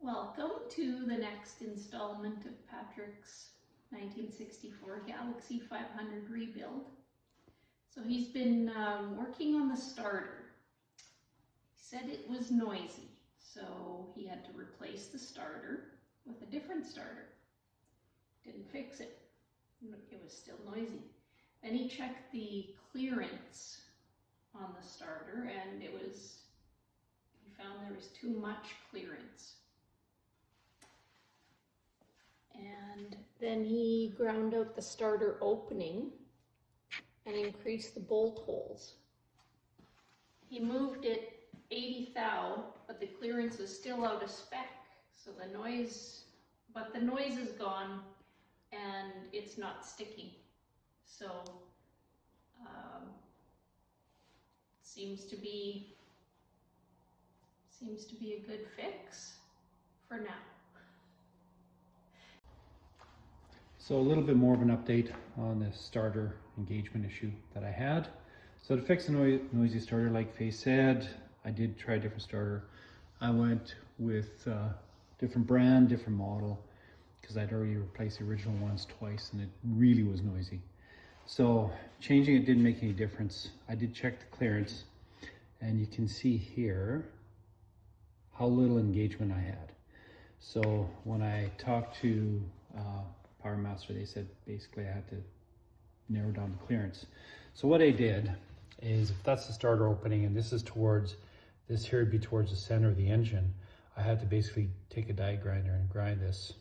Welcome to the next installment of Patrick's 1964 Galaxie 500 rebuild. So he's been working on the starter. He said it was noisy, so he had to replace the starter with a different starter. Didn't fix it. It was still noisy. Then he checked the clearance on the starter and he found there was too much clearance. And then he ground out the starter opening and increased the bolt holes. He moved it 80 thou, but the clearance is still out of spec. So the noise is gone and it's not sticking. So seems to be a good fix for now. So a little bit more of an update on the starter engagement issue that I had. So to fix the noisy starter, like Faye said, I did try a different starter. I went with different brand, different model, because I'd already replaced the original ones twice and it really was noisy. So changing it didn't make any difference. I did check the clearance and you can see here how little engagement I had. So when I talked to Power Master, they said basically I had to narrow down the clearance. So what I did is, if that's the starter opening and this is towards, this here would be towards the center of the engine, I had to basically take a die grinder and grind this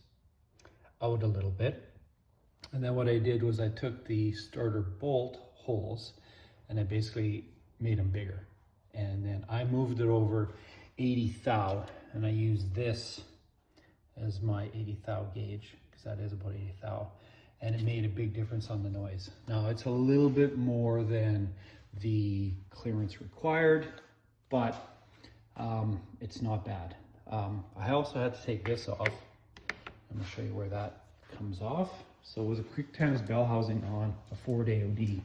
out a little bit. And then what I did was I took the starter bolt holes and I basically made them bigger. And then I moved it over 80 thou and I used this as my 80 thou gauge, because that is about 80 thou, and it made a big difference on the noise. Now it's a little bit more than the clearance required, but it's not bad. I also had to take this off. I'm going to show you where that comes off. So it was a quick times bell housing on a Ford AOD,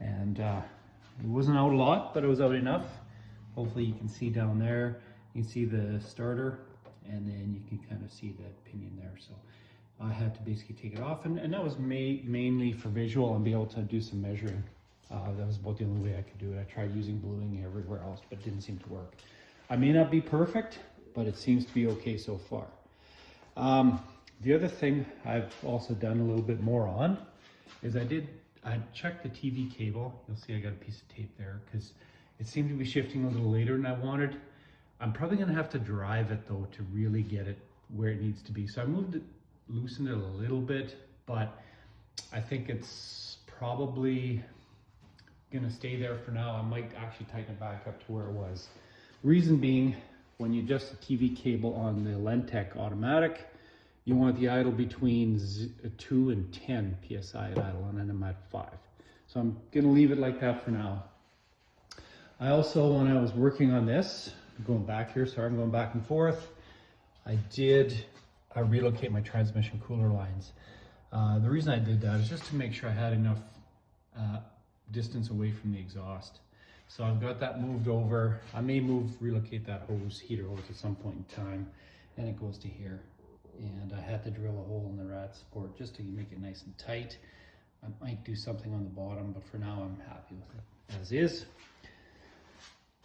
and it wasn't out a lot, but it was out enough. Hopefully you can see down there, you can see the starter, and then you can kind of see the pinion there. So I had to basically take it off, and that was mainly for visual and be able to do some measuring. That was about the only way I could do it. I tried using bluing everywhere else, but it didn't seem to work. I may not be perfect, but it seems to be okay so far. The other thing I've also done a little bit more on is I checked the TV cable. You'll see I got a piece of tape there because it seemed to be shifting a little later than I wanted. I'm probably gonna have to drive it though to really get it where it needs to be. So I loosened it a little bit, but I think it's probably gonna stay there for now. I might actually tighten it back up to where it was. Reason being, when you adjust the TV cable on the Lentec automatic, you want the idle between 2 and 10 PSI at idle, and then I'm at 5. So I'm gonna leave it like that for now. I also, when I was working on this, going back here, sorry, I'm going back and forth, I relocate my transmission cooler lines. The reason I did that is just to make sure I had enough distance away from the exhaust. So I've got that moved over. I may relocate that heater hose at some point in time, and it goes to here. And I had to drill a hole in the rat support just to make it nice and tight. I might do something on the bottom, but for now I'm happy with it as is.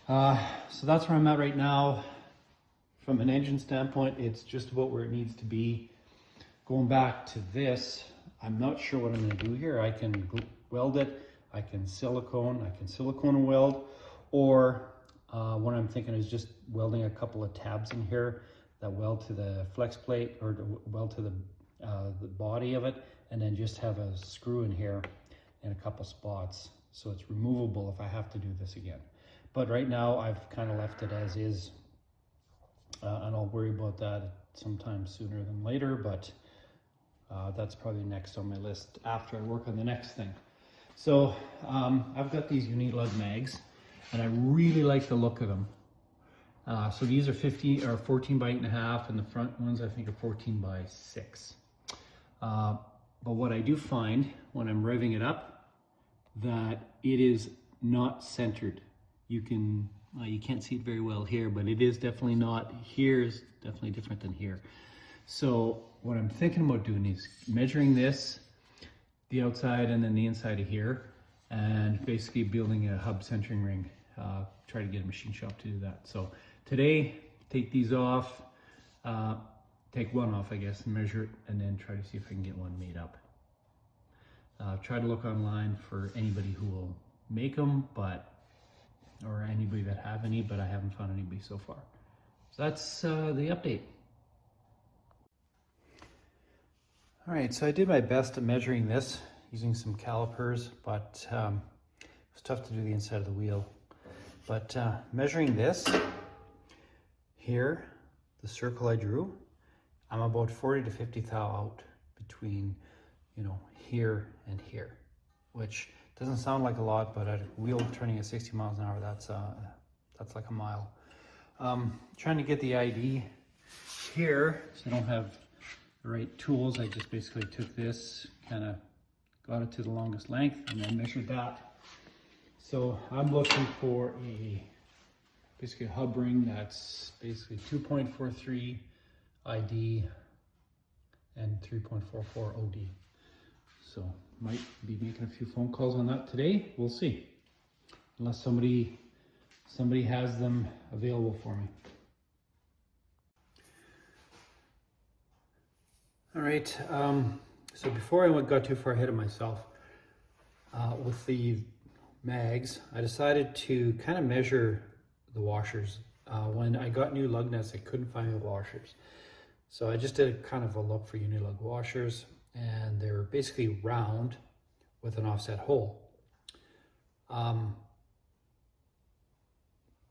So that's where I'm at right now. From an engine standpoint, it's just about where it needs to be. Going back to this, I'm not sure what I'm going to do here. I can weld it, I can silicone and weld, or what I'm thinking is just welding a couple of tabs in here that weld to the flex plate or weld to the body of it, and then just have a screw in here in a couple spots so it's removable if I have to do this again. But right now I've kind of left it as is, and I'll worry about that sometime sooner than later, but that's probably next on my list after I work on the next thing. So I've got these unilug mags and I really like the look of them. So these are 14 by 8.5, and the front ones I think are 14 by 6. But what I do find when I'm revving it up, that it is not centered. You can You can't see it very well here, but it is definitely not, here is definitely different than here. So what I'm thinking about doing is measuring this, the outside and then the inside of here, and basically building a hub centering ring. Try to get a machine shop to do that. So today, take these off, take one off, I guess, and measure it, and then try to see if I can get one made up. Try to look online for anybody who will make them, or anybody that have any, but I haven't found anybody so far. So that's the update. All right, so I did my best at measuring this using some calipers, but it was tough to do the inside of the wheel. But measuring this here, the circle I drew, I'm about 40 to 50 thou out between, here and here, which doesn't sound like a lot, but at a wheel turning at 60 miles an hour, that's like a mile. Trying to get the ID here, so I don't have the right tools. I just basically took this, kind of got it to the longest length, and then measured that. So I'm looking for basically a hub ring that's basically 2.43 ID and 3.44 OD. So might be making a few phone calls on that today. We'll see, unless somebody has them available for me. All right, so before I got too far ahead of myself with the mags, I decided to kind of measure the washers. When I got new lug nuts, I couldn't find the washers. So I just did kind of a look for unilug washers, and they're basically round with an offset hole.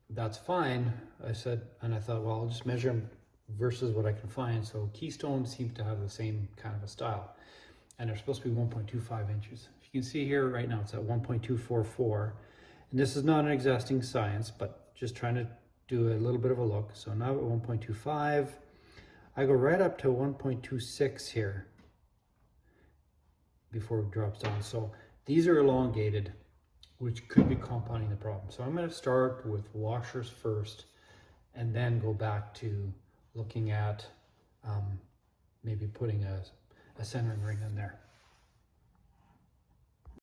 That's fine, I said, and I thought, well, I'll just measure them versus what I can find. So Keystone seems to have the same kind of a style, and they're supposed to be 1.25 inches. If you can see here right now, it's at 1.244, and this is not an exacting science, but just trying to do a little bit of a look. So now at 1.25, I go right up to 1.26 here before it drops down. So these are elongated, which could be compounding the problem. So I'm going to start with washers first, and then go back to looking at maybe putting a centering ring in there.